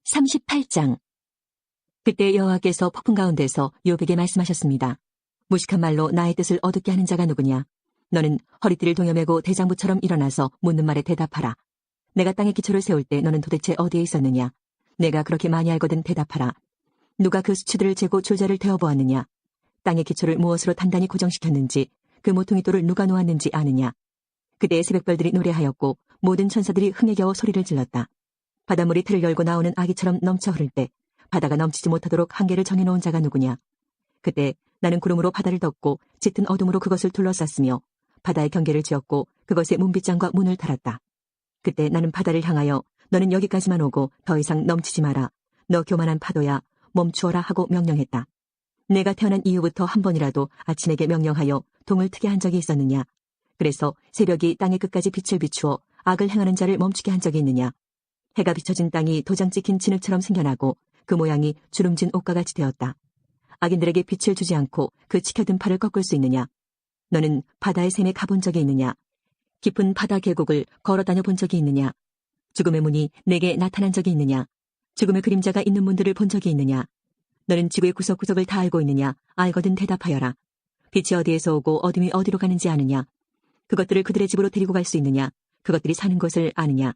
38장. 그때 여호와께서 폭풍 가운데서 욥에게 말씀하셨습니다. 무식한 말로 나의 뜻을 어둡게 하는 자가 누구냐? 너는 허리띠를 동여매고 대장부처럼 일어나서 묻는 말에 대답하라. 내가 땅에 기초를 세울 때 너는 도대체 어디에 있었느냐? 내가 그렇게 많이 알거든 대답하라. 누가 그 수치들을 재고 줄자를 대어보았느냐? 땅의 기초를 무엇으로 단단히 고정시켰는지, 그 모퉁이돌을 누가 놓았는지 아느냐? 그때의 새벽별들이 노래하였고 모든 천사들이 흥에 겨워 소리를 질렀다. 바닷물이 틀을 열고 나오는 아기처럼 넘쳐 흐를 때 바다가 넘치지 못하도록 한계를 정해놓은 자가 누구냐? 그때 나는 구름으로 바다를 덮고 짙은 어둠으로 그것을 둘러쌌으며 바다의 경계를 지었고 그것의 문빗장과 문을 달았다. 그때 나는 바다를 향하여 너는 여기까지만 오고 더 이상 넘치지 마라. 너 교만한 파도야 멈추어라 하고 명령했다. 내가 태어난 이후부터 한 번이라도 아침에게 명령하여 동을 트게 한 적이 있었느냐? 그래서 새벽이 땅의 끝까지 빛을 비추어 악을 행하는 자를 멈추게 한 적이 있느냐? 해가 비춰진 땅이 도장 찍힌 진흙처럼 생겨나고 그 모양이 주름진 옷과 같이 되었다. 악인들에게 빛을 주지 않고 그 치켜든 팔을 꺾을 수 있느냐? 너는 바다의 샘에 가본 적이 있느냐? 깊은 바다 계곡을 걸어다녀 본 적이 있느냐? 죽음의 문이 내게 나타난 적이 있느냐? 죽음의 그림자가 있는 문들을 본 적이 있느냐? 너는 지구의 구석구석을 다 알고 있느냐? 알거든 대답하여라. 빛이 어디에서 오고 어둠이 어디로 가는지 아느냐? 그것들을 그들의 집으로 데리고 갈 수 있느냐? 그것들이 사는 곳을 아느냐?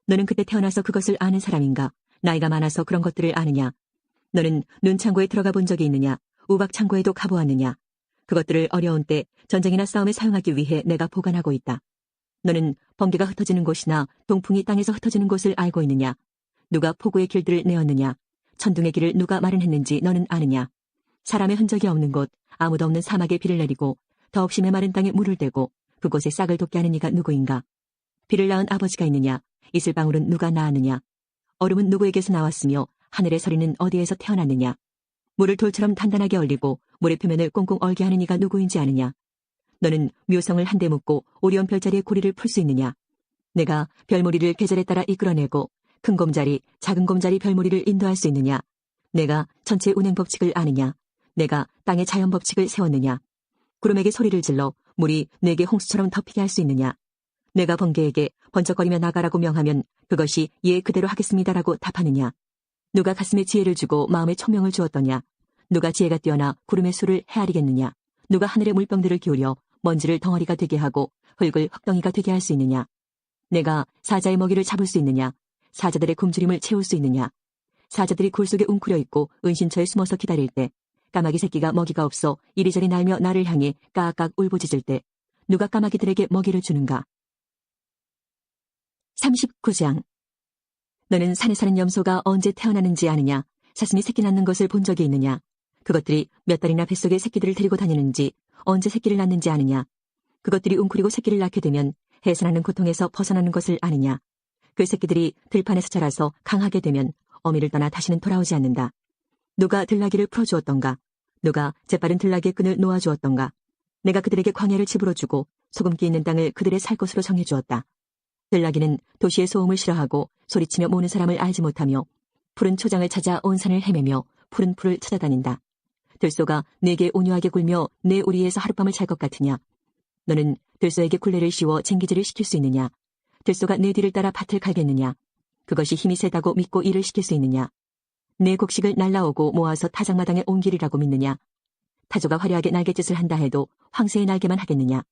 너는 그때 태어나서 그것을 아는 사람인가? 나이가 많아서 그런 것들을 아느냐? 너는 눈창고에 들어가 본 적이 있느냐? 우박창고에도 가보았느냐? 그것들을 어려운 때 전쟁이나 싸움에 사용하기 위해 내가 보관하고 있다. 너는 번개가 흩어지는 곳이나 동풍이 땅에서 흩어지는 곳을 알고 있느냐? 누가 폭우의 길들을 내었느냐? 천둥의 길을 누가 마련했는지 너는 아느냐? 사람의 흔적이 없는 곳, 아무도 없는 사막에 비를 내리고 더없이 메마른 땅에 물을 대고 그곳에 싹을 돋게 하는 이가 누구인가? 비를 낳은 아버지가 있느냐? 이슬방울은 누가 낳았느냐? 얼음은 누구에게서 나왔으며 하늘의 서리는 어디에서 태어났느냐? 물을 돌처럼 단단하게 얼리고 물의 표면을 꽁꽁 얼게 하는 이가 누구인지 아느냐? 너는 묘성을 한데 묶고 오리온 별자리의 고리를 풀 수 있느냐? 내가 별무리를 계절에 따라 이끌어내고 큰 곰자리, 작은 곰자리 별무리를 인도할 수 있느냐? 내가 전체 운행 법칙을 아느냐? 내가 땅의 자연 법칙을 세웠느냐? 구름에게 소리를 질러 물이 내게 홍수처럼 덮이게 할 수 있느냐? 내가 번개에게 번쩍거리며 나가라고 명하면 그것이 예 그대로 하겠습니다라고 답하느냐? 누가 가슴에 지혜를 주고 마음에 총명을 주었더냐? 누가 지혜가 뛰어나 구름의 수를 헤아리겠느냐? 누가 하늘의 물병들을 기울여 먼지를 덩어리가 되게 하고 흙을 흙덩이가 되게 할 수 있느냐? 내가 사자의 먹이를 잡을 수 있느냐? 사자들의 굶주림을 채울 수 있느냐? 사자들이 굴 속에 웅크려 있고 은신처에 숨어서 기다릴 때 까마귀 새끼가 먹이가 없어 이리저리 날며 나를 향해 까악까악 울부짖을 때 누가 까마귀들에게 먹이를 주는가? 39장. 너는 산에 사는 염소가 언제 태어나는지 아느냐? 사슴이 새끼 낳는 것을 본 적이 있느냐? 그것들이 몇 달이나 뱃속에 새끼들을 데리고 다니는지 언제 새끼를 낳는지 아느냐? 그것들이 웅크리고 새끼를 낳게 되면 해산하는 고통에서 벗어나는 것을 아느냐? 그 새끼들이 들판에서 자라서 강하게 되면 어미를 떠나 다시는 돌아오지 않는다. 누가 들나귀를 풀어주었던가? 누가 재빠른 들나귀의 끈을 놓아주었던가? 내가 그들에게 광야를 집으러주고 소금기 있는 땅을 그들의 살 것으로 정해주었다. 들나귀는 도시의 소음을 싫어하고 소리치며 모는 사람을 알지 못하며 푸른 초장을 찾아 온 산을 헤매며 푸른 풀을 찾아다닌다. 들소가 내게 온유하게 굴며 내 우리에서 하룻밤을 잘 것 같으냐? 너는 들소에게 굴레를 씌워 쟁기질을 시킬 수 있느냐? 들소가 내 뒤를 따라 밭을 갈겠느냐? 그것이 힘이 세다고 믿고 일을 시킬 수 있느냐? 내 곡식을 날라오고 모아서 타작마당에 옮기리라고 믿느냐? 타조가 화려하게 날갯짓을 한다 해도 황새의 날개만 하겠느냐?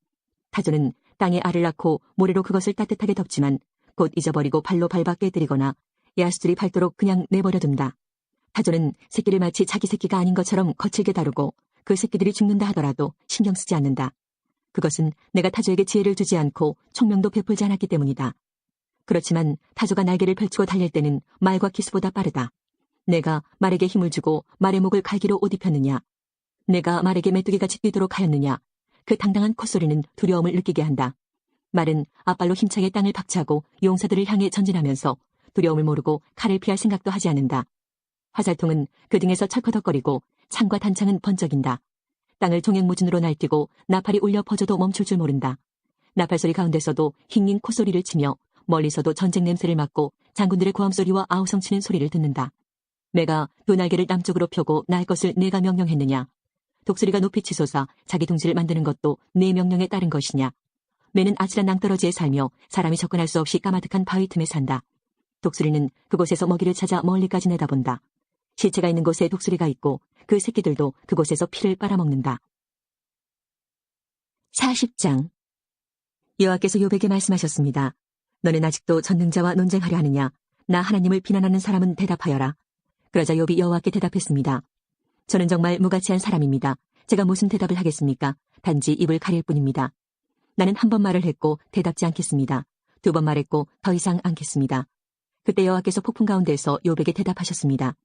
타조는 땅에 알을 낳고 모래로 그것을 따뜻하게 덮지만 곧 잊어버리고 발로 밟아 깨뜨리거나 야수들이 밟도록 그냥 내버려둔다. 타조는 새끼를 마치 자기 새끼가 아닌 것처럼 거칠게 다루고 그 새끼들이 죽는다 하더라도 신경 쓰지 않는다. 그것은 내가 타조에게 지혜를 주지 않고 총명도 베풀지 않았기 때문이다. 그렇지만 타조가 날개를 펼치고 달릴 때는 말과 기수보다 빠르다. 내가 말에게 힘을 주고 말의 목을 갈기로 옷 입혔느냐? 내가 말에게 메뚜기같이 뛰도록 하였느냐? 그 당당한 콧소리는 두려움을 느끼게 한다. 말은 앞발로 힘차게 땅을 박차고 용사들을 향해 전진하면서 두려움을 모르고 칼을 피할 생각도 하지 않는다. 화살통은 그 등에서 철커덕거리고 창과 단창은 번쩍인다. 땅을 종횡무진으로 날뛰고 나팔이 울려 퍼져도 멈출 줄 모른다. 나팔소리 가운데서도 힝잉 콧소리를 치며 멀리서도 전쟁 냄새를 맡고 장군들의 고함소리와 아우성치는 소리를 듣는다. 매가 두 날개를 남쪽으로 펴고 날 것을 내가 명령했느냐? 독수리가 높이 치솟아 자기 둥지를 만드는 것도 내 명령에 따른 것이냐? 매는 아찔한 낭떠러지에 살며 사람이 접근할 수 없이 까마득한 바위 틈에 산다. 독수리는 그곳에서 먹이를 찾아 멀리까지 내다본다. 시체가 있는 곳에 독수리가 있고 그 새끼들도 그곳에서 피를 빨아먹는다. 40장. 여호와께서 욥에게 말씀하셨습니다. 너는 아직도 전능자와 논쟁하려 하느냐? 나 하나님을 비난하는 사람은 대답하여라. 그러자 욥이 여호와께 대답했습니다. 저는 정말 무가치한 사람입니다. 제가 무슨 대답을 하겠습니까? 단지 입을 가릴 뿐입니다. 나는 한 번 말을 했고 대답지 않겠습니다. 두 번 말했고 더 이상 않겠습니다. 그때 여호와께서 폭풍 가운데서 욥에게 대답하셨습니다.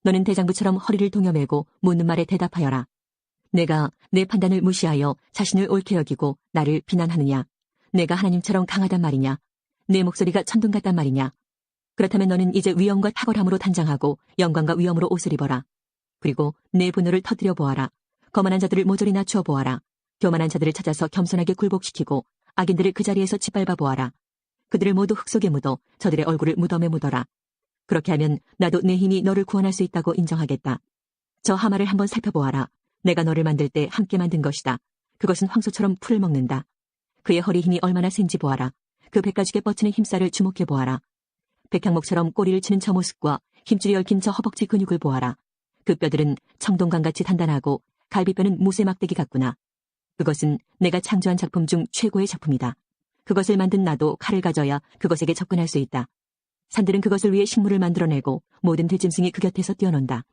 너는 대장부처럼 허리를 동여매고 묻는 말에 대답하여라. 내가 내 판단을 무시하여 자신을 옳게 여기고 나를 비난하느냐? 내가 하나님처럼 강하단 말이냐? 내 목소리가 천둥 같단 말이냐? 그렇다면 너는 이제 위엄과 탁월함으로 단장하고 영광과 위엄으로 옷을 입어라. 그리고 내 분노를 터뜨려 보아라. 거만한 자들을 모조리 낮추어 보아라. 교만한 자들을 찾아서 겸손하게 굴복시키고 악인들을 그 자리에서 짓밟아 보아라. 그들을 모두 흙 속에 묻어 저들의 얼굴을 무덤에 묻어라. 그렇게 하면 나도 내 힘이 너를 구원할 수 있다고 인정하겠다. 저 하마를 한번 살펴보아라. 내가 너를 만들 때 함께 만든 것이다. 그것은 황소처럼 풀을 먹는다. 그의 허리 힘이 얼마나 센지 보아라. 그 백가죽에 뻗치는 힘살을 주목해 보아라. 백향목처럼 꼬리를 치는 저 모습과 힘줄이 얽힌 저 허벅지 근육을 보아라. 그 뼈들은 청동강같이 단단하고 갈비뼈는 무쇠 막대기 같구나. 그것은 내가 창조한 작품 중 최고의 작품이다. 그것을 만든 나도 칼을 가져야 그것에게 접근할 수 있다. 산들은 그것을 위해 식물을 만들어내고 모든 들짐승이 그 곁에서 뛰어논다.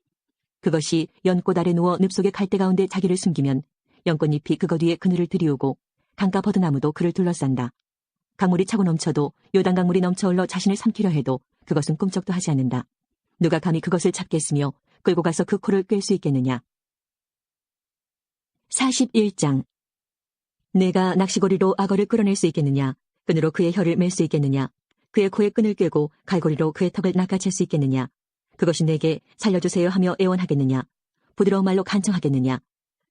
그것이 연꽃 아래 누워 늪 속의 갈대 가운데 자기를 숨기면 연꽃잎이 그것 위에 그늘을 들이우고 강가 버드나무도 그를 둘러싼다. 강물이 차고 넘쳐도 요단 강물이 넘쳐 흘러 자신을 삼키려 해도 그것은 꿈쩍도 하지 않는다. 누가 감히 그것을 잡겠으며 끌고 가서 그 코를 꿰 수 있겠느냐. 41장. 내가 낚시고리로 악어를 끌어낼 수 있겠느냐? 끈으로 그의 혀를 맬 수 있겠느냐? 그의 코에 끈을 꿰고 갈고리로 그의 턱을 낚아챌 수 있겠느냐? 그것이 내게 살려주세요 하며 애원하겠느냐? 부드러운 말로 간청하겠느냐?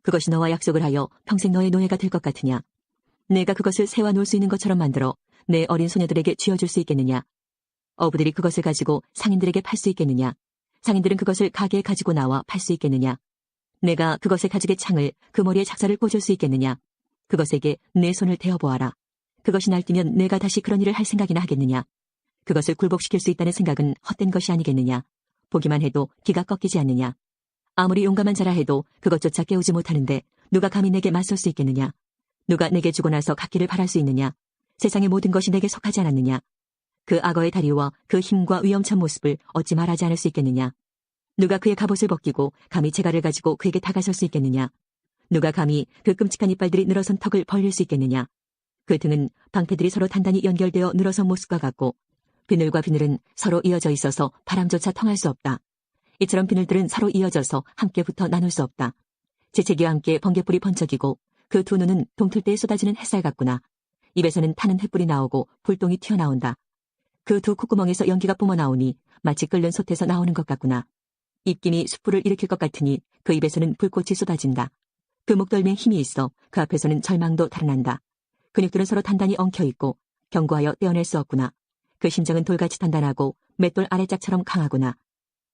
그것이 너와 약속을 하여 평생 너의 노예가 될 것 같으냐? 내가 그것을 새와 놀 수 있는 것처럼 만들어 내 어린 소녀들에게 쥐어줄 수 있겠느냐? 어부들이 그것을 가지고 상인들에게 팔 수 있겠느냐? 상인들은 그것을 가게에 가지고 나와 팔 수 있겠느냐? 내가 그것의 가죽의 창을 그 머리에 작사를 꽂을 수 있겠느냐? 그것에게 내 손을 대어보아라. 그것이 날뛰면 내가 다시 그런 일을 할 생각이나 하겠느냐? 그것을 굴복시킬 수 있다는 생각은 헛된 것이 아니겠느냐? 보기만 해도 기가 꺾이지 않느냐? 아무리 용감한 자라 해도 그것조차 깨우지 못하는데 누가 감히 내게 맞설 수 있겠느냐? 누가 내게 주고 나서 갖기를 바랄 수 있느냐? 세상의 모든 것이 내게 속하지 않았느냐? 그 악어의 다리와 그 힘과 위험찬 모습을 어찌 말하지 않을 수 있겠느냐? 누가 그의 갑옷을 벗기고 감히 재갈을 가지고 그에게 다가설 수 있겠느냐? 누가 감히 그 끔찍한 이빨들이 늘어선 턱을 벌릴 수 있겠느냐? 그 등은 방패들이 서로 단단히 연결되어 늘어선 모습과 같고 비늘과 비늘은 서로 이어져 있어서 바람조차 통할 수 없다. 이처럼 비늘들은 서로 이어져서 함께 붙어 나눌 수 없다. 재채기와 함께 번개불이 번쩍이고 그 두 눈은 동틀 때에 쏟아지는 햇살 같구나. 입에서는 타는 횃불이 나오고 불똥이 튀어나온다. 그 두 콧구멍에서 연기가 뿜어나오니 마치 끓는 솥에서 나오는 것 같구나. 입김이 숯불을 일으킬 것 같으니 그 입에서는 불꽃이 쏟아진다. 그 목덜미에 힘이 있어 그 앞에서는 절망도 달아난다. 근육들은 서로 단단히 엉켜있고 견고하여 떼어낼 수 없구나. 그 심장은 돌같이 단단하고 맷돌 아래짝처럼 강하구나.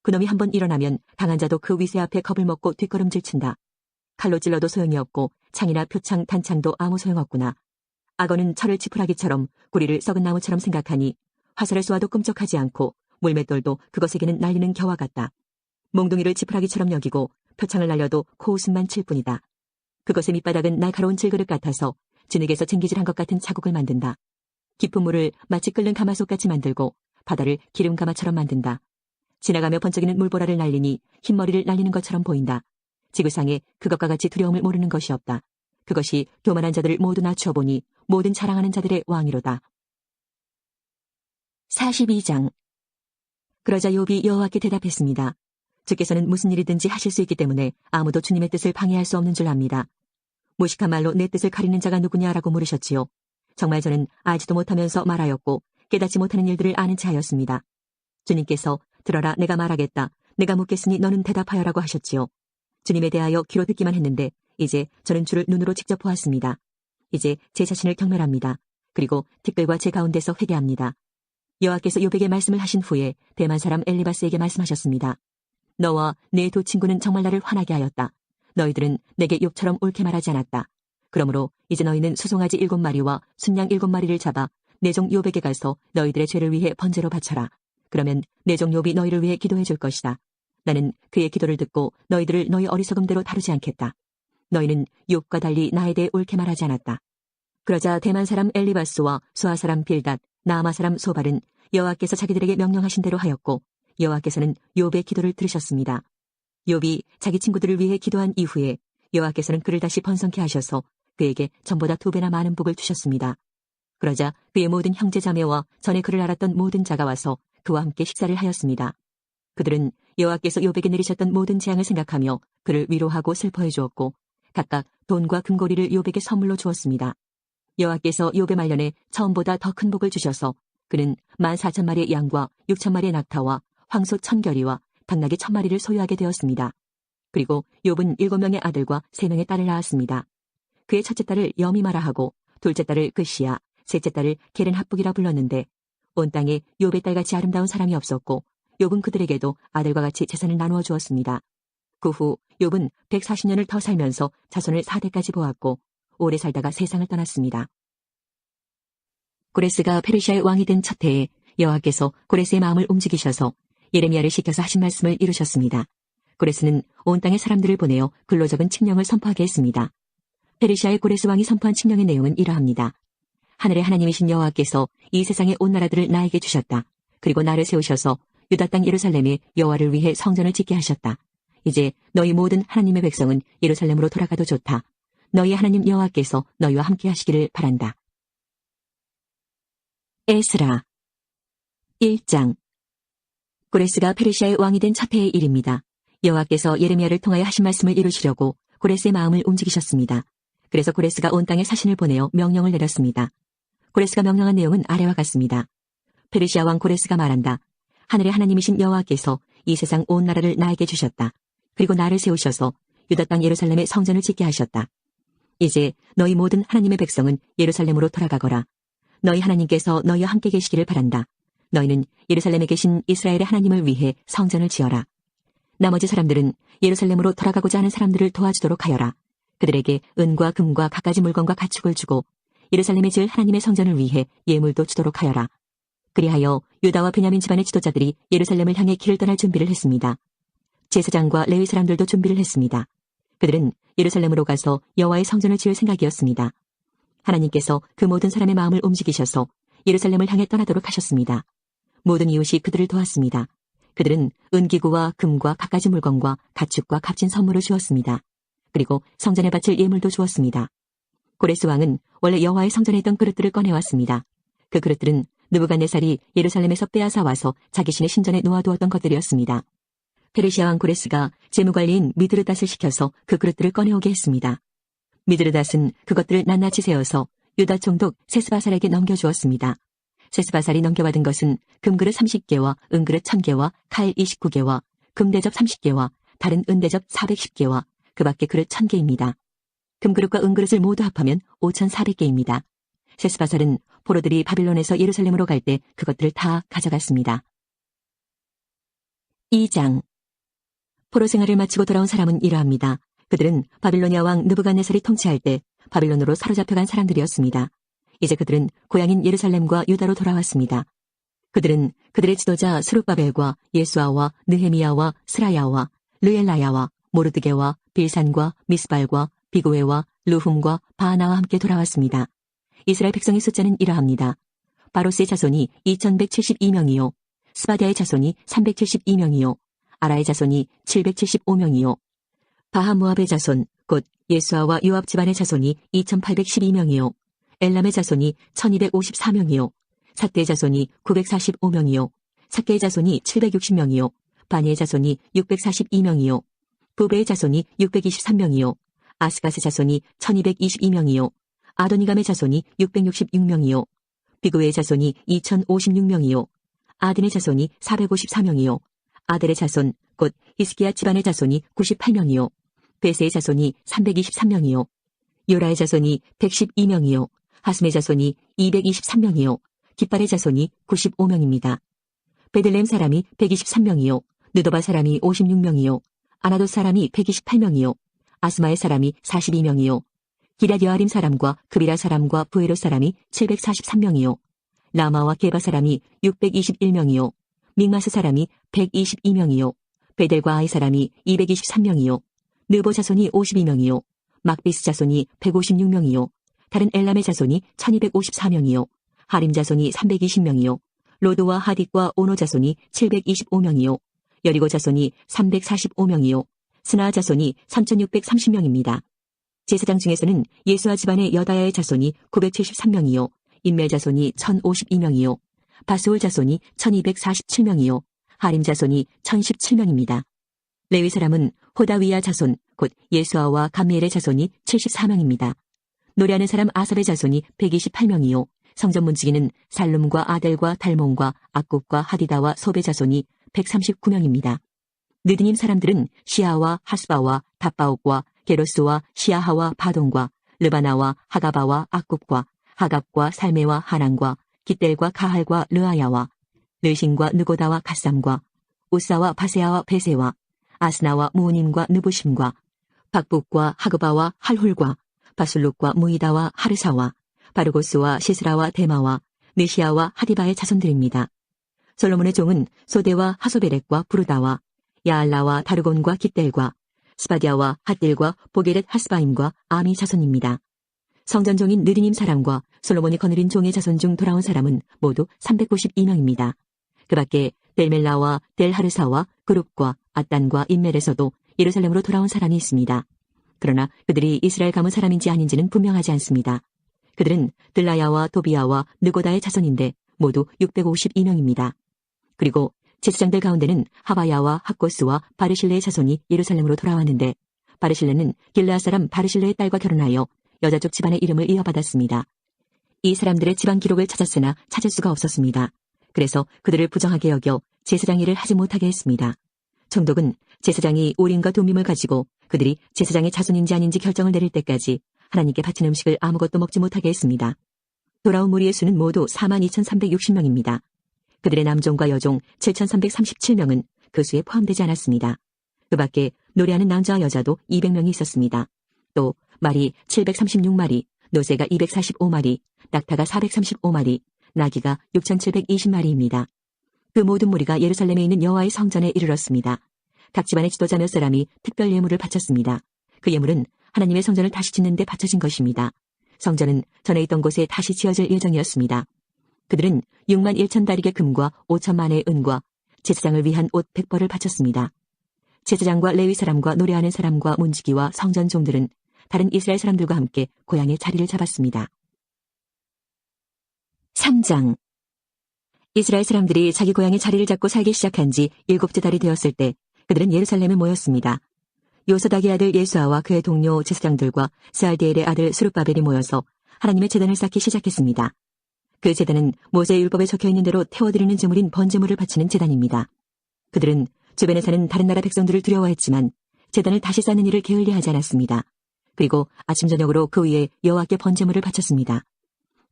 그놈이 한번 일어나면 강한 자도 그 위세 앞에 겁을 먹고 뒷걸음질 친다. 칼로 찔러도 소용이 없고 창이나 표창, 단창도 아무 소용없구나. 악어는 철을 지푸라기처럼 구리를 썩은 나무처럼 생각하니 화살을 쏘아도 끔찍하지 않고 물맷돌도 그것에게는 날리는 겨와 같다. 몽둥이를 지푸라기처럼 여기고 표창을 날려도 코웃음만 칠 뿐이다. 그것의 밑바닥은 날카로운 질그릇 같아서 진흙에서 쟁기질한 것 같은 자국을 만든다. 깊은 물을 마치 끓는 가마솥같이 만들고 바다를 기름 가마처럼 만든다. 지나가며 번쩍이는 물보라를 날리니 흰머리를 날리는 것처럼 보인다. 지구상에 그것과 같이 두려움을 모르는 것이 없다. 그것이 교만한 자들을 모두 낮추어 보니 모든 자랑하는 자들의 왕이로다. 42장. 그러자 욥이 여호와께 대답했습니다. 주께서는 무슨 일이든지 하실 수 있기 때문에 아무도 주님의 뜻을 방해할 수 없는 줄 압니다. 무식한 말로 내 뜻을 가리는 자가 누구냐라고 물으셨지요. 정말 저는 알지도 못하면서 말하였고 깨닫지 못하는 일들을 아는 체 하였습니다. 주님께서 들어라 내가 말하겠다. 내가 묻겠으니 너는 대답하여라고 하셨지요. 주님에 대하여 귀로 듣기만 했는데 이제 저는 주를 눈으로 직접 보았습니다. 이제 제 자신을 경멸합니다. 그리고 티끌과 제 가운데서 회개합니다. 여호와께서 욥에게 말씀을 하신 후에 대만 사람 엘리바스에게 말씀하셨습니다. 너와 내 두 친구는 정말 나를 화나게 하였다. 너희들은 내게 욥처럼 옳게 말하지 않았다. 그러므로 이제 너희는 수송아지 7마리와 순양 7마리를 잡아 내 종 욥에게 가서 너희들의 죄를 위해 번제로 바쳐라. 그러면 내 종 욥이 너희를 위해 기도해 줄 것이다. 나는 그의 기도를 듣고 너희들을 너희 어리석음대로 다루지 않겠다. 너희는 욥과 달리 나에 대해 옳게 말하지 않았다. 그러자 대만 사람 엘리바스와 수아 사람 빌닷, 나아마 사람 소발은 여호와께서 자기들에게 명령하신 대로 하였고 여호와께서는 욥의 기도를 들으셨습니다. 욥이 자기 친구들을 위해 기도한 이후에 여호와께서는 그를 다시 번성케 하셔서 그에게 전보다 2배나 많은 복을 주셨습니다. 그러자 그의 모든 형제 자매와 전에 그를 알았던 모든 자가 와서 그와 함께 식사를 하였습니다. 그들은 여호와께서 욥에게 내리셨던 모든 재앙을 생각하며 그를 위로하고 슬퍼해 주었고 각각 돈과 금고리를 욥에게 선물로 주었습니다. 여호와께서 욥의 말년에 처음보다 더 큰 복을 주셔서 그는 14,000마리의 양과 6,000마리의 낙타와 황소 1,000결이와 당나귀 1,000마리를 소유하게 되었습니다. 그리고 욥은 7명의 아들과 3명의 딸을 낳았습니다. 그의 첫째 딸을 여미마라 하고 둘째 딸을 그시야, 셋째 딸을 게렌합북이라 불렀는데 온 땅에 욥의 딸같이 아름다운 사람이 없었고 욥은 그들에게도 아들과 같이 재산을 나누어 주었습니다. 그 후 욥은 140년을 더 살면서 자손을 4대까지 보았고 오래 살다가 세상을 떠났습니다. 고레스가 페르시아의 왕이 된 첫 해에 여호와께서 고레스의 마음을 움직이셔서 예레미야를 시켜서 하신 말씀을 이루셨습니다. 고레스는 온 땅의 사람들을 보내어 글로 적은 칙령을 선포하게 했습니다. 페르시아의 고레스 왕이 선포한 칙령의 내용은 이러합니다. 하늘의 하나님이신 여호와께서 이 세상의 온 나라들을 나에게 주셨다. 그리고 나를 세우셔서 유다 땅 예루살렘에 여호와를 위해 성전을 짓게 하셨다. 이제 너희 모든 하나님의 백성은 예루살렘으로 돌아가도 좋다. 너희 하나님 여호와께서 너희와 함께 하시기를 바란다. 에스라 1장. 고레스가 페르시아의 왕이 된 첫 해의 일입니다. 여호와께서 예레미야를 통하여 하신 말씀을 이루시려고 고레스의 마음을 움직이셨습니다. 그래서 고레스가 온 땅에 사신을 보내어 명령을 내렸습니다. 고레스가 명령한 내용은 아래와 같습니다. 페르시아 왕 고레스가 말한다. 하늘의 하나님이신 여호와께서 이 세상 온 나라를 나에게 주셨다. 그리고 나를 세우셔서 유다 땅 예루살렘에 성전을 짓게 하셨다. 이제 너희 모든 하나님의 백성은 예루살렘으로 돌아가거라. 너희 하나님께서 너희와 함께 계시기를 바란다. 너희는 예루살렘에 계신 이스라엘의 하나님을 위해 성전을 지어라. 나머지 사람들은 예루살렘으로 돌아가고자 하는 사람들을 도와주도록 하여라. 그들에게 은과 금과 갖가지 물건과 가축을 주고 예루살렘에 지을 하나님의 성전을 위해 예물도 주도록 하여라. 그리하여 유다와 베냐민 집안의 지도자들이 예루살렘을 향해 길을 떠날 준비를 했습니다. 제사장과 레위 사람들도 준비를 했습니다. 그들은 예루살렘으로 가서 여호와의 성전을 지을 생각이었습니다. 하나님께서 그 모든 사람의 마음을 움직이셔서 예루살렘을 향해 떠나도록 하셨습니다. 모든 이웃이 그들을 도왔습니다. 그들은 은기구와 금과 갖가지 물건과 가축과 값진 선물을 주었습니다. 그리고 성전에 바칠 예물도 주었습니다. 고레스 왕은 원래 여호와의 성전에 있던 그릇들을 꺼내왔습니다. 그 그릇들은 느부갓네살이 예루살렘에서 빼앗아 와서 자기 신의 신전에 놓아두었던 것들이었습니다. 페르시아 왕 고레스가 재무관리인 미드르닷을 시켜서 그 그릇들을 꺼내오게 했습니다. 미드르닷은 그것들을 낱낱이 세어서 유다 총독 세스바살에게 넘겨주었습니다. 세스바살이 넘겨받은 것은 금그릇 30개와 은그릇 1000개와 칼 29개와 금대접 30개와 다른 은대접 410개와 그 밖에 그릇 1000개입니다. 금그릇과 은그릇을 모두 합하면 5400개입니다. 세스바살은 포로들이 바빌론에서 예루살렘으로 갈 때 그것들을 다 가져갔습니다. 2장. 포로 생활을 마치고 돌아온 사람은 이러합니다. 그들은 바빌로니아 왕 느부갓네살이 통치할 때 바빌론으로 사로잡혀간 사람들이었습니다. 이제 그들은 고향인 예루살렘과 유다로 돌아왔습니다. 그들은 그들의 지도자 스룹바벨과 예수아와 느헤미야와 스라야와 르엘라야와 모르드게와 빌산과 미스발과 비구웨와 루훔과 바하나와 함께 돌아왔습니다. 이스라엘 백성의 숫자는 이러합니다. 바로스의 자손이 2172명이요 스바디아의 자손이 372명이요 아라의 자손이 775명이요 바하모압의 자손 곧 예수아와 요압 집안의 자손이 2812명이요 엘람의 자손이 1254명이요 삿대의 자손이 945명이요 삭개의 자손이 760명이요 바니의 자손이 642명이요 부베의 자손이 623명이요 아스갓의 자손이 1222명이요 아도니감의 자손이 666명이요 비그웨의 자손이 2056명이요 아딘의 자손이 454명이요 아델의 자손 곧 히스기야 집안의 자손이 98명이요 베세의 자손이 323명이요 요라의 자손이 112명이요 하스메의 자손이 223명이요 깃발의 자손이 95명입니다. 베들레헴 사람이 123명이요 느도바 사람이 56명이요 아나도 사람이 128명이요 아스마의 사람이 42명이요 기럇 여아림 사람과 그비라 사람과 부에로 사람이 743명이요 라마와 게바 사람이 621명이요 믹마스 사람이 122명이요. 베델과 아이 사람이 223명이요. 느보 자손이 52명이요. 막비스 자손이 156명이요. 다른 엘람의 자손이 1254명이요. 하림 자손이 320명이요. 로드와 하딕과 오노 자손이 725명이요. 여리고 자손이 345명이요. 스나 자손이 3630명입니다. 제사장 중에서는 예수아 집안의 여다야의 자손이 973명이요. 인멜 자손이 1052명이요. 바스올 자손이 1247명이요. 하림 자손이 1017명입니다. 레위 사람은 호다위야 자손, 곧 예수아와 감미엘의 자손이 74명입니다. 노래하는 사람 아삽의 자손이 128명이요. 성전 문지기는 살룸과 아델과 달몬과 악굽과 하디다와 소베 자손이 139명입니다. 느드님 사람들은 시아와 하스바와 답바옥과 게로스와 시아하와 바돈과 르바나와 하가바와 악굽과 하갑과 살메와 하난과 깃델과 가할과 르아야와 르신과 느고다와 갓삼과 우사와 바세아와 베세와 아스나와 무우님과 느부심과 박북과 하그바와 할훌과 바술룩과 무이다와 하르사와 바르고스와 시스라와 데마와 느시아와 하디바의 자손들입니다. 솔로몬의 종은 소데와 하소베렉과 부르다와 야알라와 다르곤과 깃델과 스바디아와 핫딜과 보게렛 하스바임과 아미 자손입니다. 성전종인 느리님 사람과 솔로몬이 거느린 종의 자손 중 돌아온 사람은 모두 392명입니다. 그 밖에 델멜라와 델하르사와 그룹과 아단과 인멜에서도 예루살렘으로 돌아온 사람이 있습니다. 그러나 그들이 이스라엘 가문 사람인지 아닌지는 분명하지 않습니다. 그들은 들라야와 도비야와 느고다의 자손인데 모두 652명입니다. 그리고 제사장들 가운데는 하바야와 학고스와 바르실레의 자손이 예루살렘으로 돌아왔는데 바르실레는 길르앗 사람 바르실레의 딸과 결혼하여 여자 쪽 집안의 이름을 이어받았습니다. 이 사람들의 집안 기록을 찾았으나 찾을 수가 없었습니다. 그래서 그들을 부정하게 여겨 제사장 일을 하지 못하게 했습니다. 총독은 제사장이 우림과 둠밈을 가지고 그들이 제사장의 자손인지 아닌지 결정을 내릴 때까지 하나님께 바친 음식을 아무것도 먹지 못하게 했습니다. 돌아온 무리의 수는 모두 42,360명입니다. 그들의 남종과 여종 7,337명은 그 수에 포함되지 않았습니다. 그 밖에 노래하는 남자와 여자도 200명이 있었습니다. 또 말이 736마리, 노새가 245마리, 낙타가 435마리, 나귀가 6,720마리입니다. 그 모든 무리가 예루살렘에 있는 여호와의 성전에 이르렀습니다. 각 집안의 지도자 몇 사람이 특별 예물을 바쳤습니다. 그 예물은 하나님의 성전을 다시 짓는 데 바쳐진 것입니다. 성전은 전에 있던 곳에 다시 지어질 예정이었습니다. 그들은 6만 1천 다릭의 금과 5천만의 은과 제사장을 위한 옷 100벌을 바쳤습니다. 제사장과 레위 사람과 노래하는 사람과 문지기와 성전 종들은 다른 이스라엘 사람들과 함께 고향에 자리를 잡았습니다. 3장. 이스라엘 사람들이 자기 고향에 자리를 잡고 살기 시작한 지 7째 달이 되었을 때 그들은 예루살렘에 모였습니다. 요사닥의 아들 예수아와 그의 동료 제사장들과 스알디엘의 아들 스룹바벨이 모여서 하나님의 제단을 쌓기 시작했습니다. 그 제단은 모세의 율법에 적혀있는 대로 태워드리는 제물인 번제물을 바치는 제단입니다. 그들은 주변에 사는 다른 나라 백성들을 두려워했지만 제단을 다시 쌓는 일을 게을리하지 않았습니다. 그리고 아침 저녁으로 그 위에 여호와께 번제물을 바쳤습니다.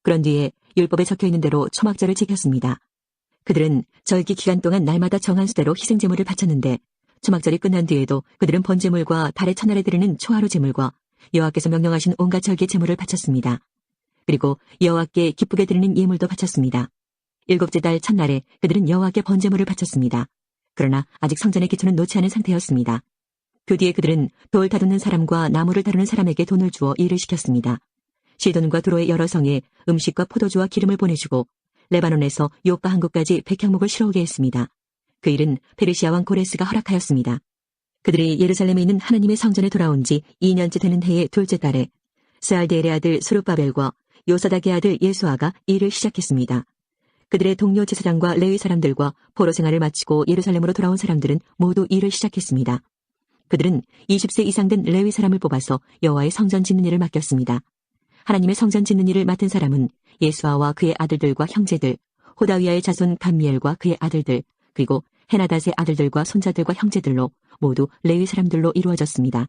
그런 뒤에 율법에 적혀있는 대로 초막절을 지켰습니다. 그들은 절기 기간 동안 날마다 정한 수대로 희생제물을 바쳤는데 초막절이 끝난 뒤에도 그들은 번제물과 달의 첫날에 드리는 초하루 제물과 여호와께서 명령하신 온갖 절기의 제물을 바쳤습니다. 그리고 여호와께 기쁘게 드리는 예물도 바쳤습니다. 7째 달 첫날에 그들은 여호와께 번제물을 바쳤습니다. 그러나 아직 성전의 기초는 놓지 않은 상태였습니다. 그 뒤에 그들은 돌 다루는 사람과 나무를 다루는 사람에게 돈을 주어 일을 시켰습니다. 시돈과 두로의 여러 성에 음식과 포도주와 기름을 보내주고 레바논에서 요빠 항구까지 백향목을 실어오게 했습니다. 그 일은 페르시아 왕 고레스가 허락하였습니다. 그들이 예루살렘에 있는 하나님의 성전에 돌아온 지 2년째 되는 해의 둘째 달에 스알디엘의 아들 스룹바벨과 요사닥의 아들 예수아가 일을 시작했습니다. 그들의 동료 제사장과 레위 사람들과 포로 생활을 마치고 예루살렘으로 돌아온 사람들은 모두 일을 시작했습니다. 그들은 20세 이상 된 레위 사람을 뽑아서 여호와의 성전 짓는 일을 맡겼습니다. 하나님의 성전 짓는 일을 맡은 사람은 예수아와 그의 아들들과 형제들, 호다위아의 자손 감미엘과 그의 아들들, 그리고 헤나닷의 아들들과 손자들과 형제들로 모두 레위 사람들로 이루어졌습니다.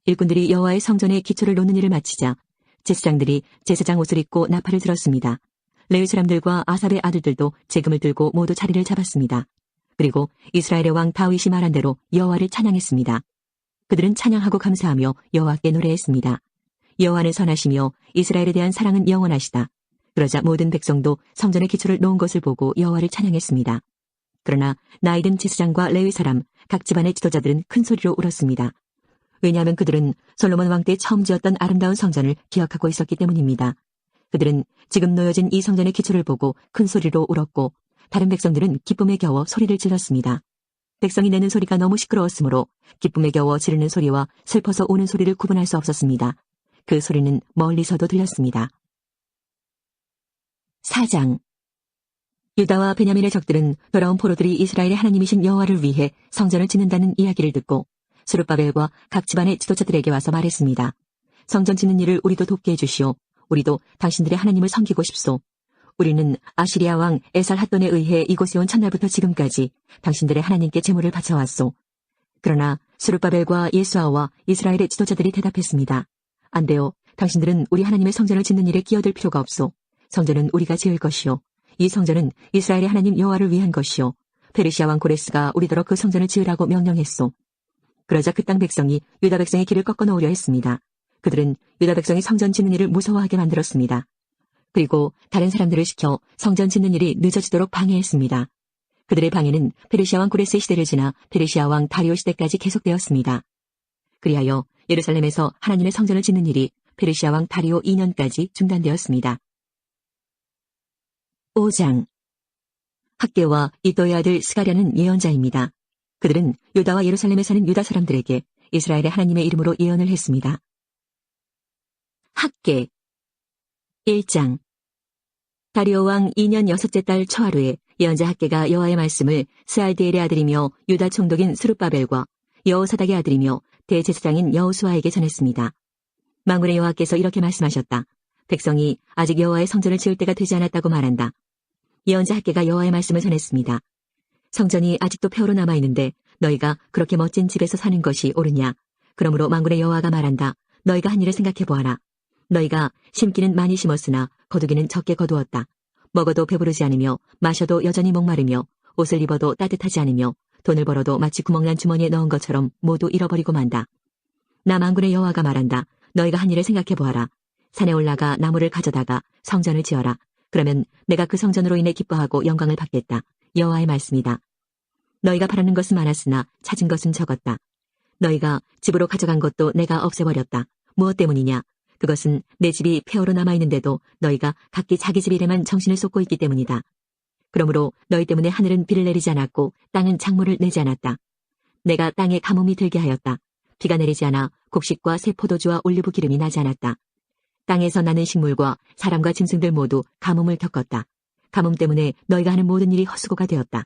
일꾼들이 여호와의 성전의 기초를 놓는 일을 마치자 제사장들이 제사장 옷을 입고 나팔을 들었습니다. 레위 사람들과 아삽의 아들들도 제금을 들고 모두 자리를 잡았습니다. 그리고 이스라엘의 왕 다윗이 말한 대로 여호와를 찬양했습니다. 그들은 찬양하고 감사하며 여호와께 노래했습니다. 여호와는 선하시며 이스라엘에 대한 사랑은 영원하시다. 그러자 모든 백성도 성전의 기초를 놓은 것을 보고 여호와를 찬양했습니다. 그러나 나이든 제사장과 레위 사람, 각 집안의 지도자들은 큰 소리로 울었습니다. 왜냐하면 그들은 솔로몬 왕 때 처음 지었던 아름다운 성전을 기억하고 있었기 때문입니다. 그들은 지금 놓여진 이 성전의 기초를 보고 큰 소리로 울었고 다른 백성들은 기쁨에 겨워 소리를 질렀습니다. 백성이 내는 소리가 너무 시끄러웠으므로 기쁨에 겨워 지르는 소리와 슬퍼서 우는 소리를 구분할 수 없었습니다. 그 소리는 멀리서도 들렸습니다. 4장. 유다와 베냐민의 적들은 돌아온 포로들이 이스라엘의 하나님이신 여호와를 위해 성전을 짓는다는 이야기를 듣고 스룹바벨과 각 집안의 지도자들에게 와서 말했습니다. 성전 짓는 일을 우리도 돕게 해주시오. 우리도 당신들의 하나님을 섬기고 싶소. 우리는 아시리아 왕 에살핫돈에 의해 이곳에 온 첫날부터 지금까지 당신들의 하나님께 제물을 바쳐왔소. 그러나 스룹바벨과 예수아와 이스라엘의 지도자들이 대답했습니다. 안 돼요. 당신들은 우리 하나님의 성전을 짓는 일에 끼어들 필요가 없소. 성전은 우리가 지을 것이요. 이 성전은 이스라엘의 하나님 여호와를 위한 것이요. 페르시아 왕 고레스가 우리더러 그 성전을 지으라고 명령했소. 그러자 그 땅 백성이 유다 백성의 길을 꺾어 놓으려 했습니다. 그들은 유다 백성이 성전 짓는 일을 무서워하게 만들었습니다. 그리고 다른 사람들을 시켜 성전 짓는 일이 늦어지도록 방해했습니다. 그들의 방해는 페르시아 왕 고레스의 시대를 지나 페르시아 왕 다리오 시대까지 계속되었습니다. 그리하여 예루살렘에서 하나님의 성전을 짓는 일이 페르시아 왕 다리오 2년까지 중단되었습니다. 5장. 학개와 이도의 아들 스가랴는 예언자입니다. 그들은 유다와 예루살렘에 사는 유다 사람들에게 이스라엘의 하나님의 이름으로 예언을 했습니다. 학개 1장. 다리오 왕 2년 6째 달 초하루에 예언자 학개가 여호와의 말씀을 스알디엘의 아들이며 유다 총독인 스룹바벨과 여호사닥의 아들이며 대제사장인 여호수아에게 전했습니다. 만군의 여호와께서 이렇게 말씀하셨다. 백성이 아직 여호와의 성전을 지을 때가 되지 않았다고 말한다. 예언자 학개가 여호와의 말씀을 전했습니다. 성전이 아직도 폐허로 남아있는데 너희가 그렇게 멋진 집에서 사는 것이 옳으냐. 그러므로 만군의 여호와가 말한다. 너희가 한 일을 생각해보아라. 너희가 심기는 많이 심었으나 거두기는 적게 거두었다. 먹어도 배부르지 않으며 마셔도 여전히 목마르며 옷을 입어도 따뜻하지 않으며 돈을 벌어도 마치 구멍난 주머니에 넣은 것처럼 모두 잃어버리고 만다. 나 만군의 여호와가 말한다. 너희가 한 일을 생각해보아라. 산에 올라가 나무를 가져다가 성전을 지어라. 그러면 내가 그 성전으로 인해 기뻐하고 영광을 받겠다. 여호와의 말씀이다. 너희가 바라는 것은 많았으나 찾은 것은 적었다. 너희가 집으로 가져간 것도 내가 없애버렸다. 무엇 때문이냐? 그것은 내 집이 폐허로 남아있는데도 너희가 각기 자기 집 일에만 정신을 쏟고 있기 때문이다. 그러므로 너희 때문에 하늘은 비를 내리지 않았고 땅은 작물을 내지 않았다. 내가 땅에 가뭄이 들게 하였다. 비가 내리지 않아 곡식과 새 포도주와 올리브 기름이 나지 않았다. 땅에서 나는 식물과 사람과 짐승들 모두 가뭄을 겪었다. 가뭄 때문에 너희가 하는 모든 일이 헛수고가 되었다.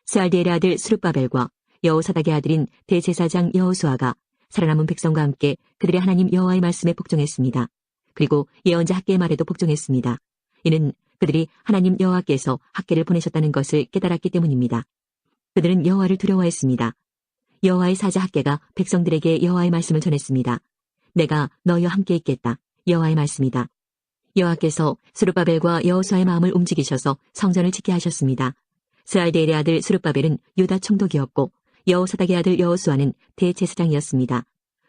스알디엘의 아들 스룹바벨과 여호사닥의 아들인 대제사장 여호수아가 살아남은 백성과 함께 그들의 하나님 여호와의 말씀에 복종했습니다. 그리고 예언자 학개의 말에도 복종했습니다. 이는 그들이 하나님 여호와께서 학개를 보내셨다는 것을 깨달았기 때문입니다. 그들은 여호와를 두려워했습니다. 여호와의 사자 학개가 백성들에게 여호와의 말씀을 전했습니다. 내가 너희와 함께 있겠다. 여호와의 말씀이다. 여호와께서 스룹바벨과 여호수아의 마음을 움직이셔서 성전을 짓게 하셨습니다. 스알디엘의 아들 스룹바벨은 유다 총독이었고 여호사닥의 아들 여호수아는 대제사장이었습니다.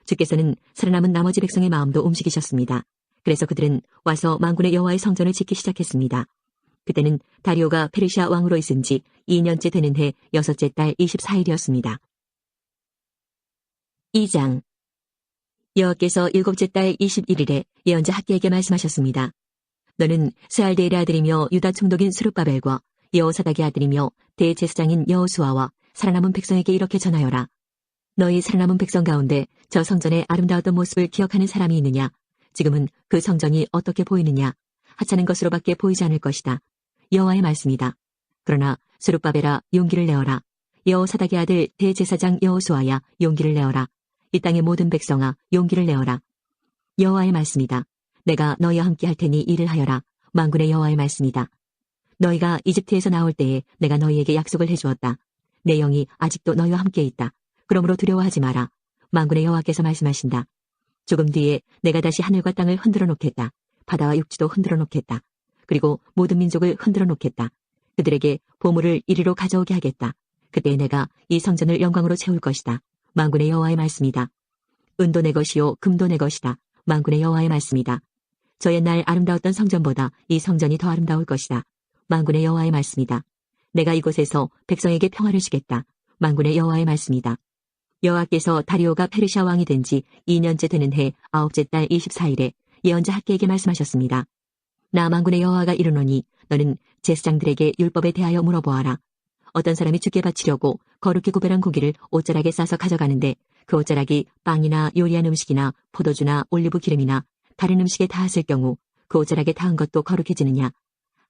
주께서는 살아남은 나머지 백성의 마음도 움직이셨습니다. 그래서 그들은 와서 만군의 여호와의 성전을 짓기 시작했습니다. 그때는 다리오가 페르시아 왕으로 있은 지 2년째 되는 해 6째 달 24일이었습니다. 2장. 여호와께서 7째 달 21일에 예언자 학개에게 말씀하셨습니다. 너는 스알디엘의 아들이며 유다 총독인 스룹바벨과 여호사닥의 아들이며 대제사장인 여호수아와 살아남은 백성에게 이렇게 전하여라. 너희 살아남은 백성 가운데 저 성전의 아름다웠던 모습을 기억하는 사람이 있느냐? 지금은 그 성전이 어떻게 보이느냐? 하찮은 것으로밖에 보이지 않을 것이다. 여호와의 말씀이다. 그러나 스룹바벨아 용기를 내어라. 여호사닥의 아들 대제사장 여호수아야 용기를 내어라. 이 땅의 모든 백성아 용기를 내어라. 여호와의 말씀이다. 내가 너희와 함께 할 테니 일을 하여라. 만군의 여호와의 말씀이다. 너희가 이집트에서 나올 때에 내가 너희에게 약속을 해주었다. 내 영이 아직도 너희와 함께 있다. 그러므로 두려워하지 마라. 만군의 여호와께서 말씀하신다. 조금 뒤에 내가 다시 하늘과 땅을 흔들어 놓겠다. 바다와 육지도 흔들어 놓겠다. 그리고 모든 민족을 흔들어 놓겠다. 그들에게 보물을 이리로 가져오게 하겠다. 그때 내가 이 성전을 영광으로 채울 것이다. 만군의 여호와의 말씀이다. 은도 내 것이요 금도 내 것이다. 만군의 여호와의 말씀이다. 저 옛날 아름다웠던 성전보다 이 성전이 더 아름다울 것이다. 만군의 여호와의 말씀이다. 내가 이곳에서 백성에게 평화를 주겠다. 만군의 여호와의 말씀이다. 여호와께서 다리오가 페르시아 왕이 된 지 2년째 되는 해 9째 달 24일에 예언자 학개에게 말씀하셨습니다. 나 만군의 여호와가 이르노니 너는 제사장들에게 율법에 대하여 물어보아라. 어떤 사람이 주께 바치려고 거룩히 구별한 고기를 옷자락에 싸서 가져가는데 그 옷자락이 빵이나 요리한 음식이나 포도주나 올리브 기름이나 다른 음식에 닿았을 경우 그 옷자락에 닿은 것도 거룩해지느냐?